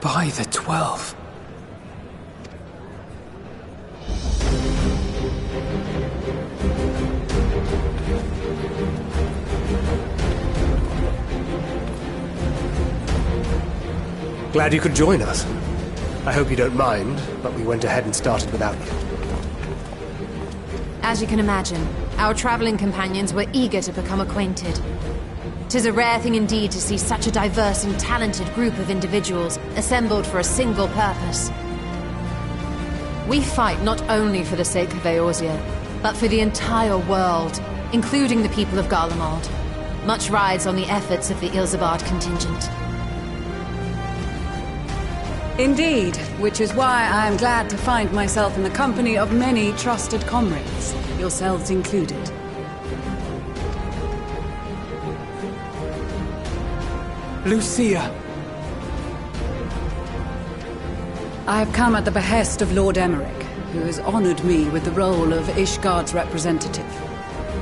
By the 12. Glad you could join us. I hope you don't mind, but we went ahead and started without you. As you can imagine, our traveling companions were eager to become acquainted. 'Tis a rare thing indeed to see such a diverse and talented group of individuals assembled for a single purpose. We fight not only for the sake of Eorzea, but for the entire world, including the people of Garlemald. Much rides on the efforts of the Ilsabard contingent. Indeed, which is why I am glad to find myself in the company of many trusted comrades, yourselves included. Lucia! I have come at the behest of Lord Emmerich, who has honored me with the role of Ishgard's representative.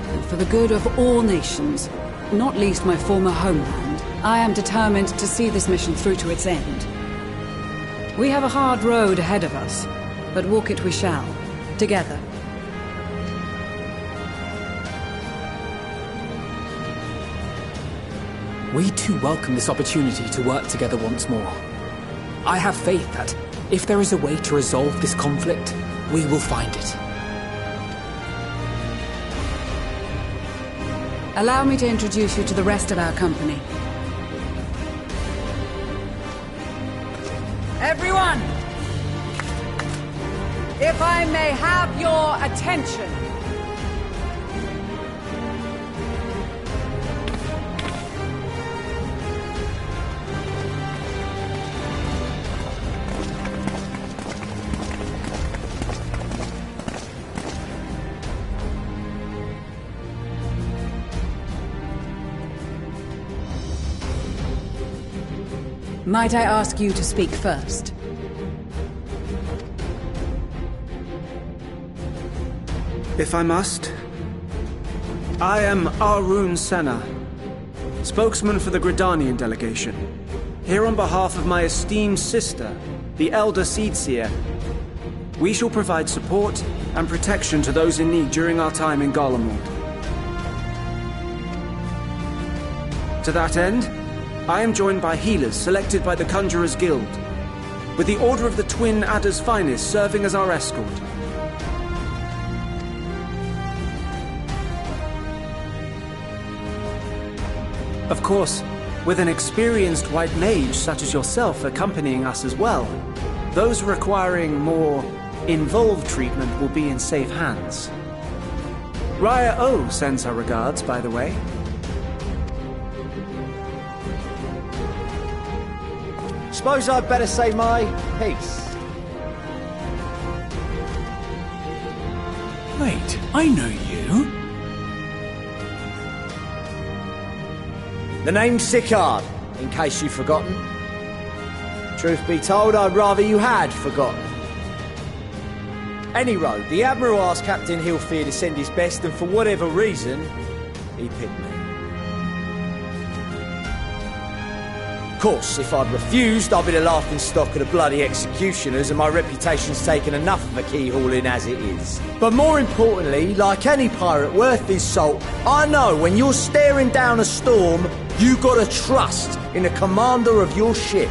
And for the good of all nations, not least my former homeland, I am determined to see this mission through to its end. We have a hard road ahead of us, but walk it we shall, together. We too welcome this opportunity to work together once more. I have faith that, if there is a way to resolve this conflict, we will find it. Allow me to introduce you to the rest of our company. Everyone! If I may have your attention. Might I ask you to speak first? If I must. I am Arun Senna, spokesman for the Gridanian delegation. Here on behalf of my esteemed sister, the Elder Seedseer, we shall provide support and protection to those in need during our time in Garlemald. To that end, I am joined by healers selected by the Conjurers Guild, with the Order of the Twin Adder's Finest serving as our escort. Of course, with an experienced white mage such as yourself accompanying us as well, those requiring more involved treatment will be in safe hands. Raya O sends her regards, by the way. Suppose I'd better say my piece. Wait, I know you. The name's Sicard, in case you've forgotten. Truth be told, I'd rather you had forgotten. Any road, the Admiral asked Captain Hilfear to send his best, and for whatever reason, he picked me. Of course, if I'd refused, I'd be the laughingstock of the bloody executioners, and my reputation's taken enough of a keyhauling as it is. But more importantly, like any pirate worth his salt, I know when you're staring down a storm, you gotta trust in the commander of your ship.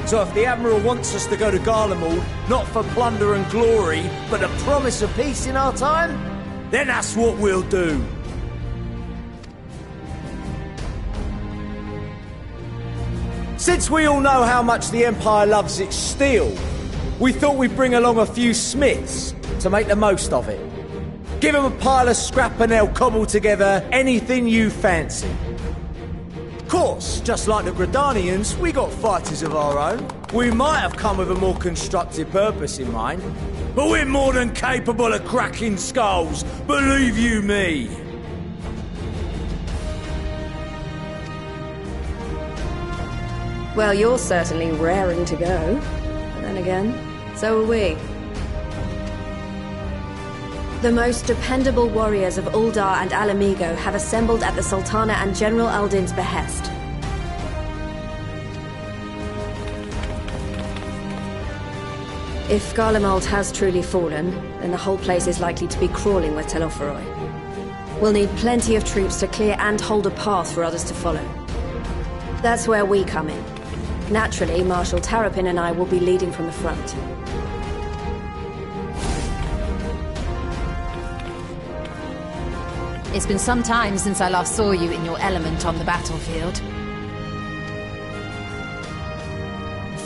So if the Admiral wants us to go to Garlemald, not for plunder and glory, but the promise of peace in our time, then that's what we'll do. Since we all know how much the Empire loves its steel, we thought we'd bring along a few smiths to make the most of it. Give them a pile of scrap and they'll cobble together anything you fancy. Of course, just like the Gridanians, we got fighters of our own. We might have come with a more constructive purpose in mind, but we're more than capable of cracking skulls, believe you me. Well, you're certainly raring to go. But then again, so are we. The most dependable warriors of Uldar and Alamigo have assembled at the Sultana and General Aldin's behest. If Garlemald has truly fallen, then the whole place is likely to be crawling with Telophoroi. We'll need plenty of troops to clear and hold a path for others to follow. That's where we come in. Naturally, Marshal Tarapin and I will be leading from the front. It's been some time since I last saw you in your element on the battlefield.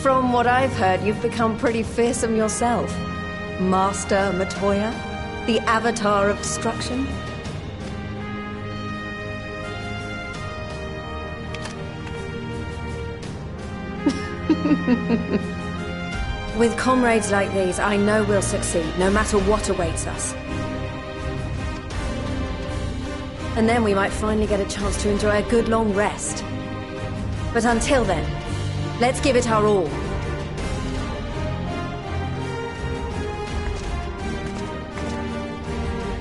From what I've heard, you've become pretty fearsome yourself. Master Matoya? The Avatar of Destruction? With comrades like these, I know we'll succeed, no matter what awaits us. And then we might finally get a chance to enjoy a good long rest. But until then, let's give it our all.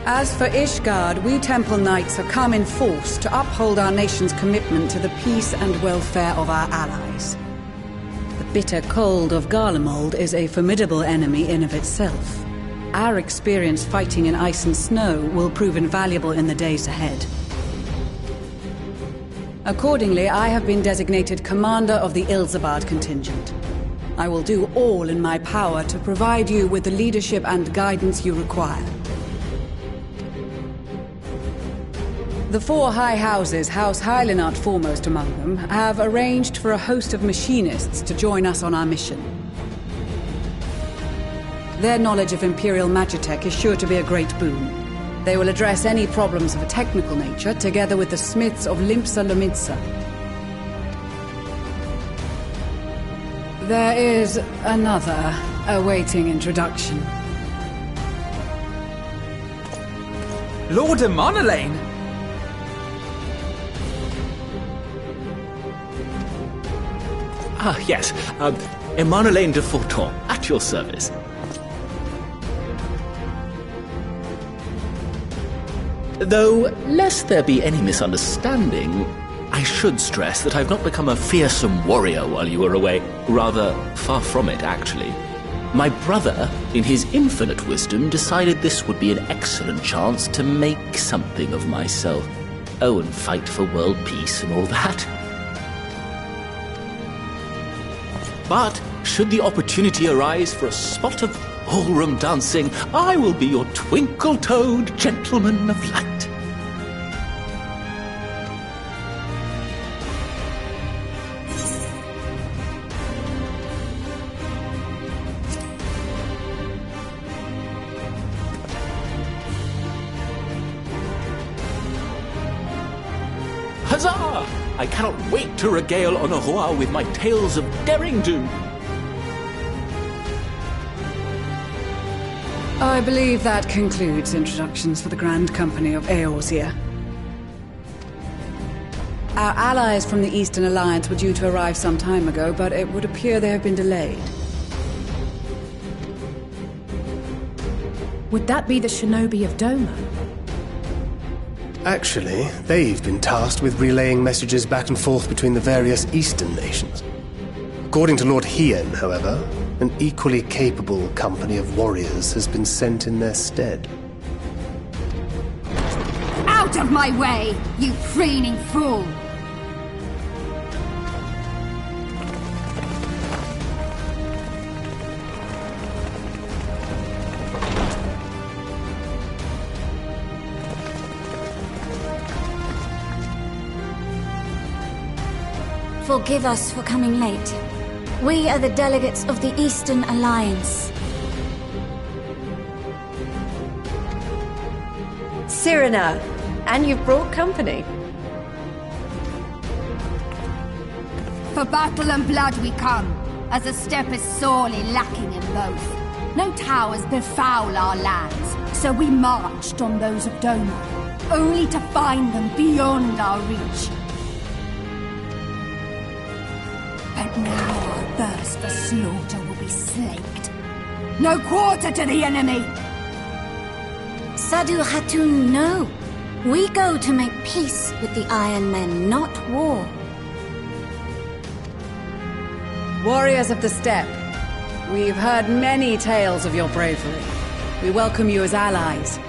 As for Ishgard, we Temple Knights have come in force to uphold our nation's commitment to the peace and welfare of our allies. The bitter cold of Garlemald is a formidable enemy in of itself. Our experience fighting in ice and snow will prove invaluable in the days ahead. Accordingly, I have been designated commander of the Ilzabard contingent. I will do all in my power to provide you with the leadership and guidance you require. The four high houses, House Hylinart foremost among them, have arranged for a host of machinists to join us on our mission. Their knowledge of Imperial Magitech is sure to be a great boon. They will address any problems of a technical nature, together with the smiths of Limpsa Lomitsa. There is another awaiting introduction. Lord Amonelane! Ah, yes. Emonelane de Forton, at your service. Though, lest there be any misunderstanding, I should stress that I've not become a fearsome warrior while you were away. Rather, far from it, actually. My brother, in his infinite wisdom, decided this would be an excellent chance to make something of myself. Oh, and fight for world peace and all that. But, should the opportunity arise for a spot of ballroom dancing, I will be your twinkle-toed gentleman of light. Huzzah! I cannot wait to regale Honoroa with my tales of derring-do. I believe that concludes introductions for the Grand Company of Eorzea. Our allies from the Eastern Alliance were due to arrive some time ago, but it would appear they have been delayed. Would that be the shinobi of Doma? Actually, they've been tasked with relaying messages back and forth between the various Eastern nations. According to Lord Hien, however, an equally capable company of warriors has been sent in their stead. Out of my way, you preening fool! Forgive us for coming late. We are the delegates of the Eastern Alliance. Cyrena, and you've brought company. For battle and blood we come, as a step is sorely lacking in both. No towers befoul our lands, so we marched on those of Doma, only to find them beyond our reach. But now our thirst for slaughter will be slaked. No quarter to the enemy! Sadu Hatun, no. We go to make peace with the Iron Men, not war. Warriors of the Steppe, We've heard many tales of your bravery. We welcome you as allies.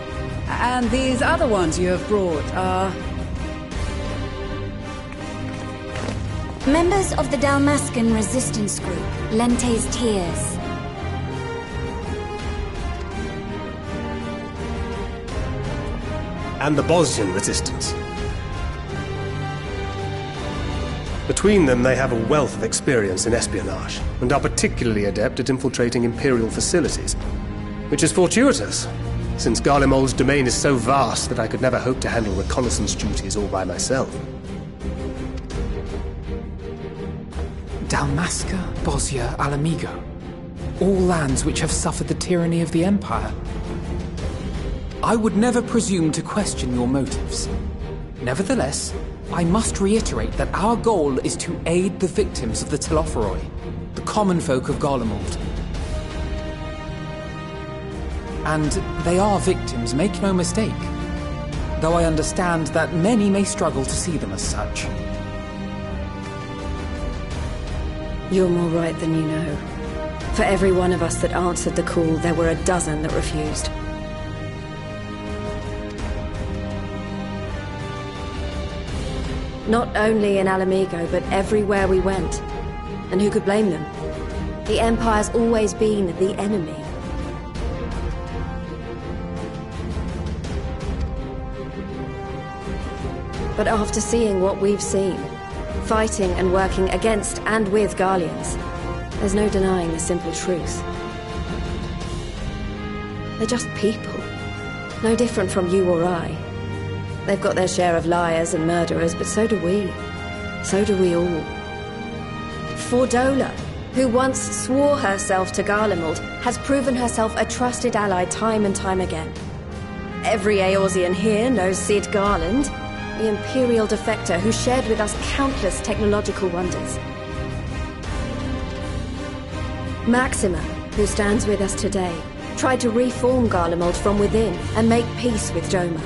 And these other ones you have brought are... Members of the Dalmascan resistance group, Lente's Tears. And the Bosnian resistance. Between them, they have a wealth of experience in espionage, and are particularly adept at infiltrating Imperial facilities. Which is fortuitous, since Garlemald's domain is so vast that I could never hope to handle reconnaissance duties all by myself. Dalmasca, Bosnia, Alamigo. All lands which have suffered the tyranny of the Empire. I would never presume to question your motives. Nevertheless, I must reiterate that our goal is to aid the victims of the Telophoroi, the common folk of Garlemald. And they are victims, make no mistake. Though I understand that many may struggle to see them as such. You're more right than you know. For every one of us that answered the call, there were a dozen that refused. Not only in Alamigo, but everywhere we went. And who could blame them? The Empire's always been the enemy. But after seeing what we've seen, fighting and working against and with Garleans, there's no denying the simple truth. They're just people. No different from you or I. They've got their share of liars and murderers, but so do we. So do we all. Fordola, who once swore herself to Garlemald, has proven herself a trusted ally time and time again. Every Eorzean here knows Cid Garland, the Imperial defector who shared with us countless technological wonders. Maxima, who stands with us today, tried to reform Garlemald from within and make peace with Doma.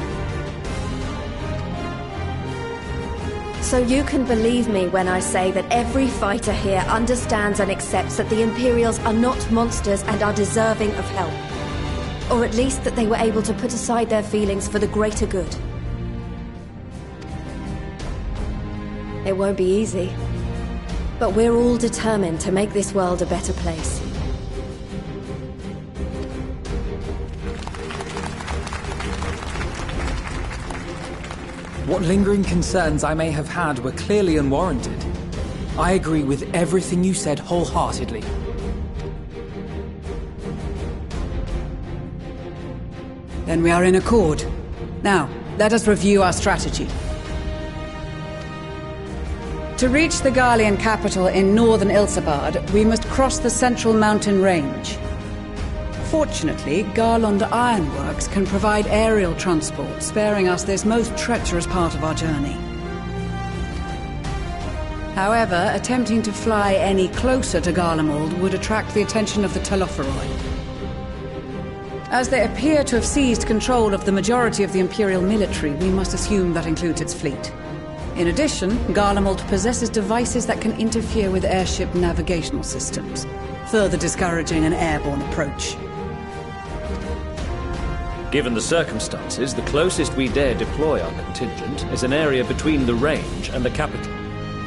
So you can believe me when I say that every fighter here understands and accepts that the Imperials are not monsters and are deserving of help. Or at least that they were able to put aside their feelings for the greater good. It won't be easy, but we're all determined to make this world a better place. What lingering concerns I may have had were clearly unwarranted. I agree with everything you said wholeheartedly. Then we are in accord. Now, let us review our strategy. To reach the Garlean capital in northern Ilsabard, we must cross the central mountain range. Fortunately, Garlond Ironworks can provide aerial transport, sparing us this most treacherous part of our journey. However, attempting to fly any closer to Garlemald would attract the attention of the Telophoroi. As they appear to have seized control of the majority of the Imperial military, we must assume that includes its fleet. In addition, Garlemald possesses devices that can interfere with airship navigational systems, further discouraging an airborne approach. Given the circumstances, the closest we dare deploy our contingent is an area between the range and the capital,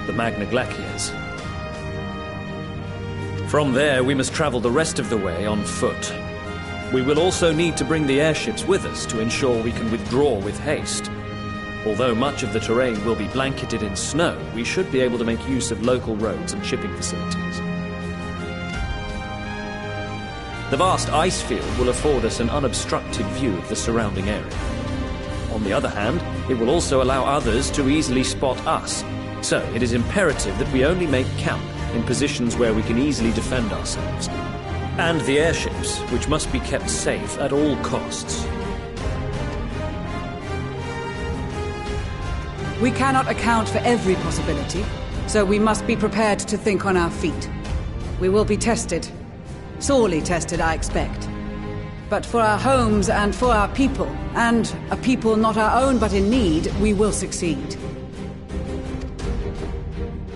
the Magna Glaciers. From there, we must travel the rest of the way on foot. We will also need to bring the airships with us to ensure we can withdraw with haste. Although much of the terrain will be blanketed in snow, we should be able to make use of local roads and shipping facilities. The vast ice field will afford us an unobstructed view of the surrounding area. On the other hand, it will also allow others to easily spot us, so it is imperative that we only make camp in positions where we can easily defend ourselves. And the airships, which must be kept safe at all costs. We cannot account for every possibility, so we must be prepared to think on our feet. We will be tested. Sorely tested, I expect. But for our homes and for our people, and a people not our own but in need, we will succeed.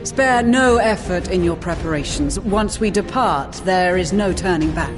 Spare no effort in your preparations. Once we depart, there is no turning back.